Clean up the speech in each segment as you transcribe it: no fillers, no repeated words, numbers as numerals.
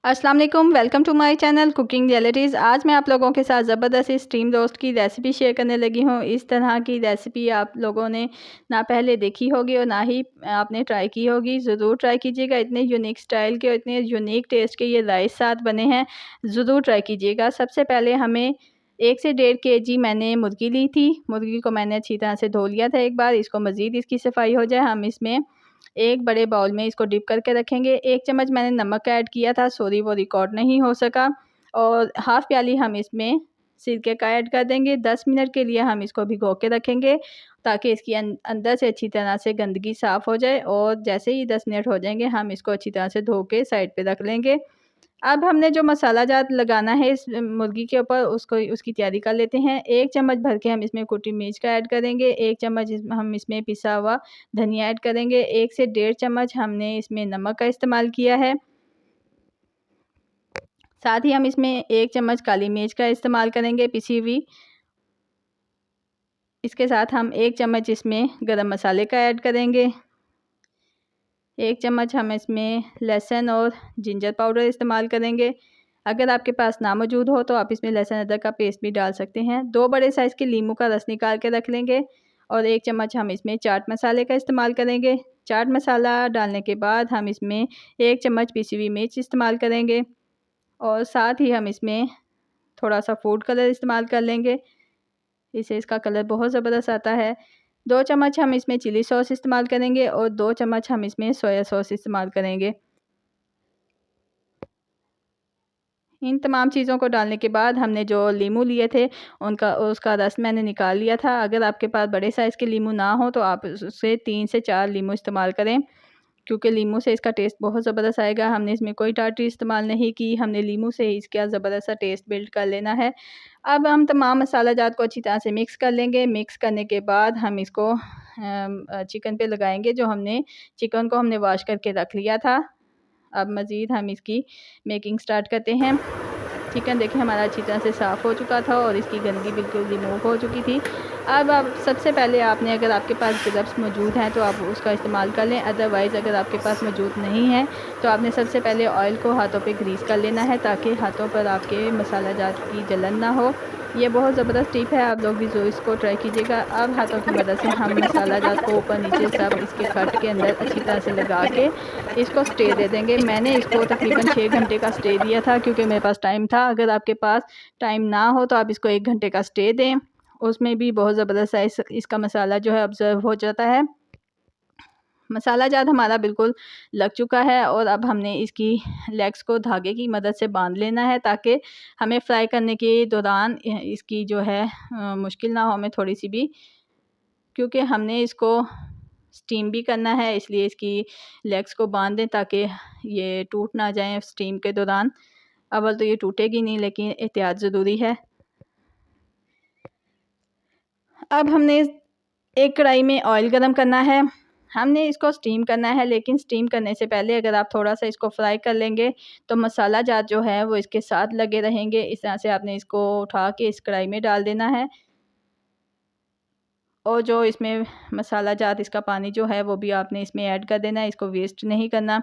अस्सलाम वालेकुम, welcome to my channel Cooking Realities. आज मैं आप लोगों के साथ ज़बरदस्त स्टीम रोस्ट की रेसिपी शेयर करने लगी हूँ। इस तरह की रेसिपी आप लोगों ने ना पहले देखी होगी और ना ही आपने ट्राई की होगी। ज़रूर ट्राई कीजिएगा। इतने यूनिक स्टाइल के और इतने यूनिक टेस्ट के ये राइस साथ बने हैं, ज़रूर ट्राई कीजिएगा। सबसे पहले हमें 1 से 1.5 kg मैंने मुर्गी ली थी। मुर्गी को मैंने अच्छी तरह से धो लिया था एक बार। इसको मज़ीद इसकी सफाई हो जाए, हम इसमें एक बड़े बाउल में इसको डिप करके रखेंगे। 1 चम्मच मैंने नमक ऐड किया था, सॉरी वो रिकॉर्ड नहीं हो सका। और हाफ़ प्याली हम इसमें सिरके का ऐड कर देंगे। 10 मिनट के लिए हम इसको भिगो के रखेंगे ताकि इसकी अंदर से अच्छी तरह से गंदगी साफ़ हो जाए। और जैसे ही 10 मिनट हो जाएंगे हम इसको अच्छी तरह से धो के साइड पे रख लेंगे। अब हमने जो मसाला जात लगाना है इस मुर्गी के ऊपर उसको उसकी तैयारी कर लेते हैं। 1 चम्मच भर के हम इसमें कुटी मिर्च का ऐड करेंगे। 1 चम्मच हम इसमें पिसा हुआ धनिया ऐड करेंगे। 1 से 1.5 चम्मच हमने इसमें नमक का इस्तेमाल किया है। साथ ही हम इसमें 1 चम्मच काली मिर्च का इस्तेमाल करेंगे पिसी हुई। इसके साथ हम 1 चम्मच इसमें गरम मसाले का ऐड करेंगे। 1 चम्मच हम इसमें लहसुन और जिंजर पाउडर इस्तेमाल करेंगे। अगर आपके पास ना मौजूद हो तो आप इसमें लहसुन अदरक का पेस्ट भी डाल सकते हैं। 2 बड़े साइज़ के नींबू का रस निकाल के रख लेंगे। और 1 चम्मच हम इसमें चाट मसाले का इस्तेमाल करेंगे। चाट मसाला डालने के बाद हम इसमें 1 चम्मच पिसी हुई मिर्च इस्तेमाल करेंगे। और साथ ही हम इसमें थोड़ा सा फूड कलर इस्तेमाल कर लेंगे। इससे इसका कलर बहुत ज़बरदस्त आता है। 2 चम्मच हम इसमें चिली सॉस इस्तेमाल करेंगे और 2 चम्मच हम इसमें सोया सॉस इस्तेमाल करेंगे। इन तमाम चीज़ों को डालने के बाद हमने जो लीमू लिए थे उसका रस मैंने निकाल लिया था। अगर आपके पास बड़े साइज़ के लीमू ना हो तो आप उससे 3 से 4 लीमू इस्तेमाल करें, क्योंकि लीमू से इसका टेस्ट बहुत ज़बरदस्त आएगा। हमने इसमें कोई टाटरी इस्तेमाल नहीं की, हमने लीमू से ही इसका ज़बरदस्त सा टेस्ट बिल्ड कर लेना है। अब हम तमाम मसाला जात को अच्छी तरह से मिक्स कर लेंगे। मिक्स करने के बाद हम इसको चिकन पे लगाएंगे। जो हमने चिकन को हमने वॉश करके रख लिया था। अब मज़ीद हम इसकी मेकिंग स्टार्ट करते हैं। चिकन देखिए हमारा अच्छी तरह से साफ़ हो चुका था और इसकी गंदगी बिल्कुल रिमूव हो चुकी थी। अब आप सबसे पहले आपने, अगर आपके पास ग्लव्स मौजूद हैं तो आप उसका इस्तेमाल कर लें। अदरवाइज़ अगर आपके पास मौजूद नहीं है तो आपने सबसे पहले ऑयल को हाथों पे ग्रीस कर लेना है ताकि हाथों पर आपके मसाला जात की जलन ना हो। ये बहुत ज़बरदस्त टिप है, आप लोग भी ज़रूर इसको ट्राई कीजिएगा। अब हाथों की मदद से हम मसाला जात को ऊपर नीचे सब इसके कट के अंदर अच्छी तरह से लगा के इसको स्टे दे देंगे। मैंने इसको तकरीबन 6 घंटे का स्टे दिया था क्योंकि मेरे पास टाइम था। अगर आपके पास टाइम ना हो तो आप इसको 1 घंटे का स्टे दें। उसमें भी बहुत ज़बरदस्त सा इसका मसाला जो है ऑब्ज़र्व हो जाता है। मसाला जात हमारा बिल्कुल लग चुका है और अब हमने इसकी लेग्स को धागे की मदद से बांध लेना है ताकि हमें फ्राई करने के दौरान इसकी जो है मुश्किल ना हो हमें थोड़ी सी भी, क्योंकि हमने इसको स्टीम भी करना है, इसलिए इसकी लेग्स को बांध दें ताकि ये टूट ना जाएं स्टीम के दौरान। अव्वल तो ये टूटेगी नहीं, लेकिन एहतियात ज़रूरी है। अब हमने एक कढ़ाई में ऑयल गरम करना है। हमने इसको स्टीम करना है, लेकिन स्टीम करने से पहले अगर आप थोड़ा सा इसको फ्राई कर लेंगे तो मसाला जात जो है वो इसके साथ लगे रहेंगे। इस तरह से आपने इसको उठा के इस कढ़ाई में डाल देना है और जो इसमें मसाला जात इसका पानी जो है वो भी आपने इसमें ऐड कर देना है, इसको वेस्ट नहीं करना।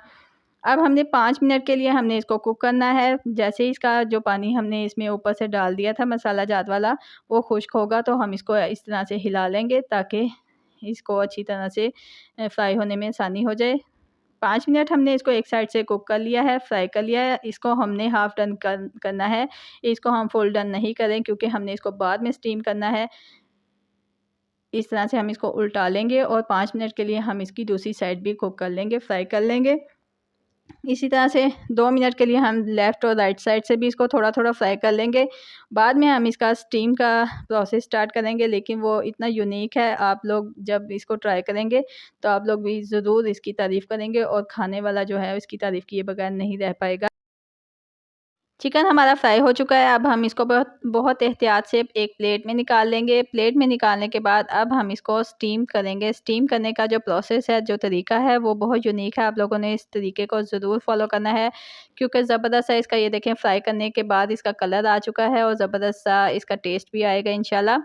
अब हमने 5 मिनट के लिए हमने इसको कुक करना है। जैसे ही इसका जो पानी हमने इसमें ऊपर से डाल दिया था मसाला जात वाला वो खुश्क होगा तो हम इसको इस तरह से हिला लेंगे ताकि इसको अच्छी तरह से फ्राई होने में आसानी हो जाए। 5 मिनट हमने इसको एक साइड से कुक कर लिया है, फ्राई कर लिया है। इसको हमने हाफ़ डन करना है, इसको हम फुल डन नहीं करें क्योंकि हमने इसको बाद में स्टीम करना है। इस तरह से हम इसको उल्टा लेंगे और 5 मिनट के लिए हम इसकी दूसरी साइड भी कुक कर लेंगे, फ्राई कर लेंगे। इसी तरह से 2 मिनट के लिए हम लेफ़्ट और राइट साइड से भी इसको थोड़ा-थोड़ा फ्राई कर लेंगे। बाद में हम इसका स्टीम का प्रोसेस स्टार्ट करेंगे, लेकिन वो इतना यूनिक है, आप लोग जब इसको ट्राई करेंगे तो आप लोग भी ज़रूर इसकी तारीफ़ करेंगे और खाने वाला जो है इसकी तारीफ़ किए बगैर नहीं रह पाएगा। चिकन हमारा फ्राई हो चुका है। अब हम इसको बहुत बहुत एहतियात से एक प्लेट में निकाल लेंगे। प्लेट में निकालने के बाद अब हम इसको स्टीम करेंगे। स्टीम करने का जो प्रोसेस है, जो तरीका है वो बहुत यूनिक है। आप लोगों ने इस तरीके को ज़रूर फॉलो करना है क्योंकि ज़बरदस्त है इसका। ये देखें फ्राई करने के बाद इसका कलर आ चुका है और ज़बरदस्त सा इसका टेस्ट भी आएगा इंशाल्लाह।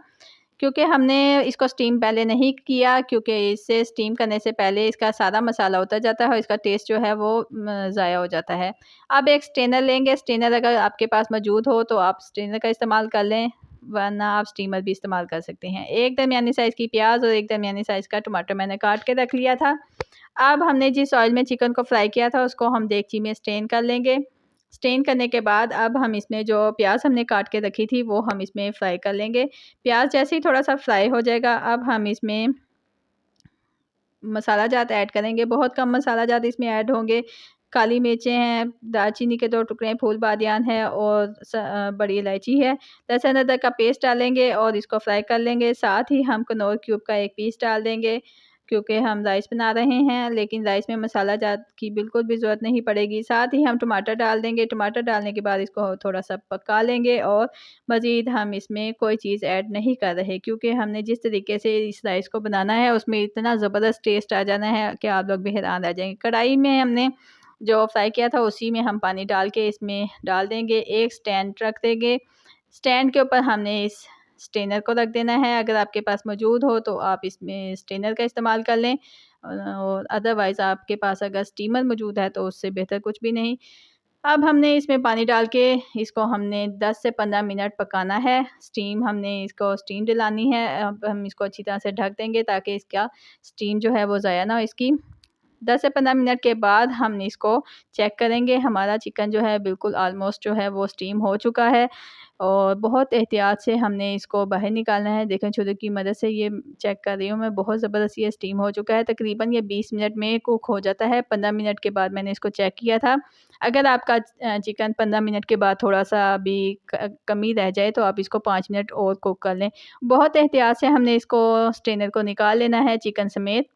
क्योंकि हमने इसको स्टीम पहले नहीं किया, क्योंकि इससे स्टीम करने से पहले इसका सारा मसाला उतर जाता है और इसका टेस्ट जो है वो ज़ाया हो जाता है। अब एक स्ट्रेनर लेंगे, स्ट्रेनर अगर आपके पास मौजूद हो तो आप स्ट्रेनर का इस्तेमाल कर लें, वरना आप स्टीमर भी इस्तेमाल कर सकते हैं। एक दरमियानी साइज़ की प्याज और एक दरमियानी साइज़ का टमाटर मैंने काट के रख लिया था। अब हमने जिस ऑयल में चिकन को फ्राई किया था उसको हम देगची में स्ट्रेन कर लेंगे। स्ट्रेन करने के बाद अब हम इसमें जो प्याज हमने काट के रखी थी वो हम इसमें फ्राई कर लेंगे। प्याज जैसे ही थोड़ा-सा फ्राई हो जाएगा, अब हम इसमें मसाला जात ऐड करेंगे। बहुत कम मसाला जात इसमें ऐड होंगे। काली मिर्चें हैं, दालचीनी के 2 टुकड़े हैं, फूल बादियान है और बड़ी इलायची है। लहसुन अदरक का पेस्ट डालेंगे और इसको फ्राई कर लेंगे। साथ ही हम कनौर क्यूब का 1 पीस डाल देंगे, क्योंकि हम राइस बना रहे हैं, लेकिन राइस में मसाला जात की बिल्कुल भी ज़रूरत नहीं पड़ेगी। साथ ही हम टमाटर डाल देंगे। टमाटर डालने के बाद इसको थोड़ा-सा पका लेंगे और मज़ीद हम इसमें कोई चीज़ ऐड नहीं कर रहे, क्योंकि हमने जिस तरीके से इस राइस को बनाना है उसमें इतना ज़बरदस्त टेस्ट आ जाना है कि आप लोग भी हैरान रह जाएँगे। कढ़ाई में हमने जो फ्राई किया था उसी में हम पानी डाल के इसमें डाल देंगे। एक स्टैंड रख देंगे। स्टैंड के ऊपर हमने इस स्ट्रेनर को रख देना है। अगर आपके पास मौजूद हो तो आप इसमें स्ट्रेनर का इस्तेमाल कर लें, और अदरवाइज़ आपके पास अगर स्टीमर मौजूद है तो उससे बेहतर कुछ भी नहीं। अब हमने इसमें पानी डाल के इसको हमने 10 से 15 मिनट पकाना है। स्टीम दिलानी है। अब हम इसको अच्छी तरह से ढक देंगे ताकि इसका स्टीम जो है वो ज़ाया ना हो इसकी। 10 से 15 मिनट के बाद हम इसको चेक करेंगे। हमारा चिकन जो है बिल्कुल ऑलमोस्ट जो है वो स्टीम हो चुका है, और बहुत एहतियात से हमने इसको बाहर निकालना है। देखें, छुरी की मदद से ये चेक कर रही हूँ मैं, बहुत ज़बरदस्त ये स्टीम हो चुका है। तकरीबन ये 20 मिनट में कुक हो जाता है। 15 मिनट के बाद मैंने इसको चेक किया था। अगर आपका चिकन 15 मिनट के बाद थोड़ा-सा भी कमी रह जाए तो आप इसको 5 मिनट और कुक कर लें। बहुत एहतियात से हमने इसको स्ट्रेनर को निकाल लेना है चिकन समेत,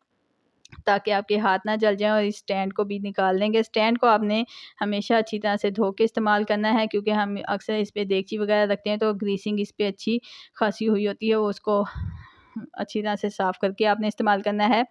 ताकि आपके हाथ ना जल जाएँ, और इस स्टैंड को भी निकाल लेंगे। स्टैंड को आपने हमेशा अच्छी तरह से धो के इस्तेमाल करना है, क्योंकि हम अक्सर इस पे देगची वगैरह रखते हैं तो ग्रीसिंग इस पे अच्छी खासी हुई होती है, वो उसको अच्छी तरह से साफ़ करके आपने इस्तेमाल करना है।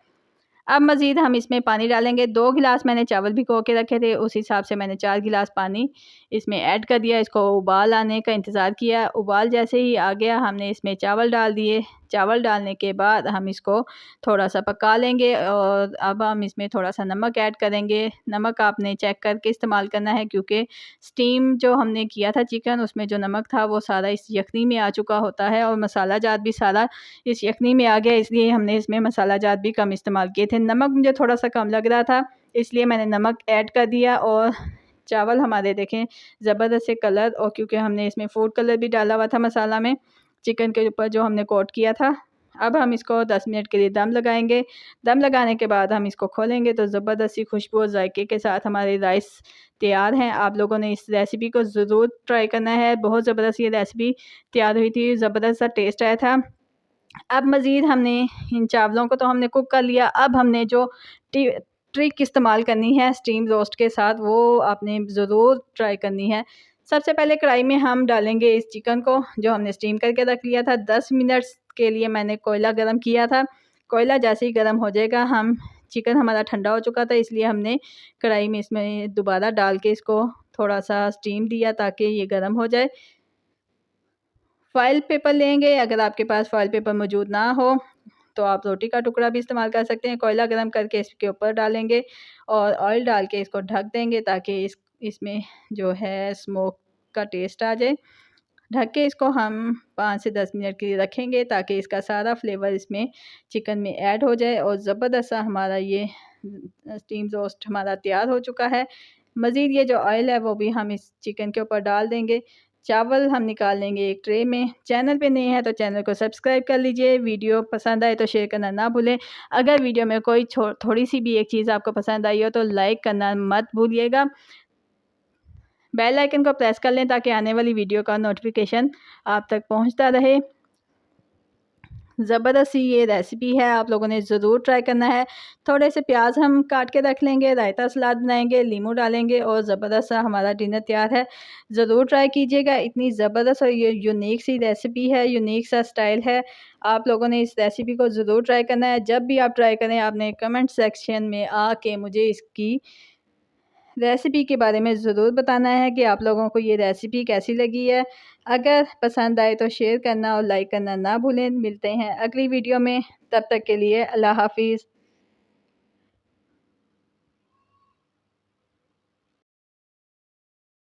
अब मज़ीद हम इसमें पानी डालेंगे। 2 गिलास मैंने चावल भिगो के रखे थे, उस हिसाब से मैंने 4 गिलास पानी इसमें ऐड कर दिया। इसको उबाल आने का इंतज़ार किया। उबाल जैसे ही आ गया हमने इसमें चावल डाल दिए। चावल डालने के बाद हम इसको थोड़ा-सा पका लेंगे, और अब हम इसमें थोड़ा-सा नमक ऐड करेंगे। नमक आपने चेक करके इस्तेमाल करना है, क्योंकि स्टीम जो हमने किया था चिकन, उसमें जो नमक था वो सारा इस यखनी में आ चुका होता है, और मसाला जात भी सारा इस यखनी में आ गया, इसलिए हमने इसमें मसाला जात भी कम इस्तेमाल किए थे। नमक मुझे थोड़ा-सा कम लग रहा था, इसलिए मैंने नमक ऐड कर दिया। और चावल हमारे देखें ज़बरदस्त से कलर, और क्योंकि हमने इसमें फूड कलर भी डाला हुआ था मसाला में, चिकन के ऊपर जो हमने कोट किया था। अब हम इसको 10 मिनट के लिए दम लगाएँगे। दम लगाने के बाद हम इसको खोलेंगे तो ज़बरदस्त सी खुशबू और जायके के साथ हमारे राइस तैयार हैं। आप लोगों ने इस रेसिपी को ज़रूर ट्राई करना है। बहुत ज़बरदस्त ये रेसिपी तैयार हुई थी, ज़बरदस्त सा टेस्ट आया था। अब मज़ीद हमने इन चावलों को तो हमने कुक कर लिया। अब हमने जो टी ट्रिक इस्तेमाल करनी है स्टीम रोस्ट के साथ, वो आपने ज़रूर ट्राई करनी है। सबसे पहले कढ़ाई में हम डालेंगे इस चिकन को जो हमने स्टीम करके रख लिया था। 10 मिनट्स के लिए मैंने कोयला गरम किया था। कोयला जैसे ही गरम हो जाएगा, हम चिकन हमारा ठंडा हो चुका था, इसलिए हमने कढ़ाई में इसमें दोबारा डाल के इसको थोड़ा-सा स्टीम दिया ताकि ये गरम हो जाए। फ़ॉइल पेपर लेंगे, अगर आपके पास फ़ॉइल पेपर मौजूद ना हो तो आप रोटी का टुकड़ा भी इस्तेमाल कर सकते हैं। कोयला गरम करके इसके ऊपर डालेंगे और ऑयल डाल के इसको ढक देंगे, ताकि इसमें जो है स्मोक का टेस्ट आ जाए। ढक के इसको हम 5 से 10 मिनट के लिए रखेंगे, ताकि इसका सारा फ्लेवर इसमें चिकन में ऐड हो जाए, और ज़बरदस्त सा हमारा ये स्टीम रोस्ट हमारा तैयार हो चुका है। मज़ीद ये जो ऑयल है वो भी हम इस चिकन के ऊपर डाल देंगे। चावल हम निकाल लेंगे एक ट्रे में। चैनल पे नए हैं तो चैनल को सब्सक्राइब कर लीजिए। वीडियो पसंद आए तो शेयर करना ना भूलें। अगर वीडियो में कोई थोड़ी-सी भी एक चीज़ आपको पसंद आई हो तो लाइक करना मत भूलिएगा। बेल आइकन को प्रेस कर लें ताकि आने वाली वीडियो का नोटिफिकेशन आप तक पहुंचता रहे। ज़बरदस्त सी ये रेसिपी है, आप लोगों ने ज़रूर ट्राई करना है। थोड़े से प्याज हम काट के रख लेंगे, रायता सलाद बनाएंगे, नींबू डालेंगे, और ज़बरदस्त सा हमारा डिनर तैयार है। ज़रूर ट्राई कीजिएगा। इतनी ज़बरदस्त और ये यूनिक सी रेसिपी है, यूनिक सा स्टाइल है। आप लोगों ने इस रेसिपी को ज़रूर ट्राई करना है। जब भी आप ट्राई करें, आपने कमेंट सेक्शन में आके मुझे इसकी रेसिपी के बारे में ज़रूर बताना है कि आप लोगों को ये रेसिपी कैसी लगी है। अगर पसंद आए तो शेयर करना और लाइक करना ना भूलें। मिलते हैं अगली वीडियो में, तब तक के लिए अल्लाह हाफ़िज़।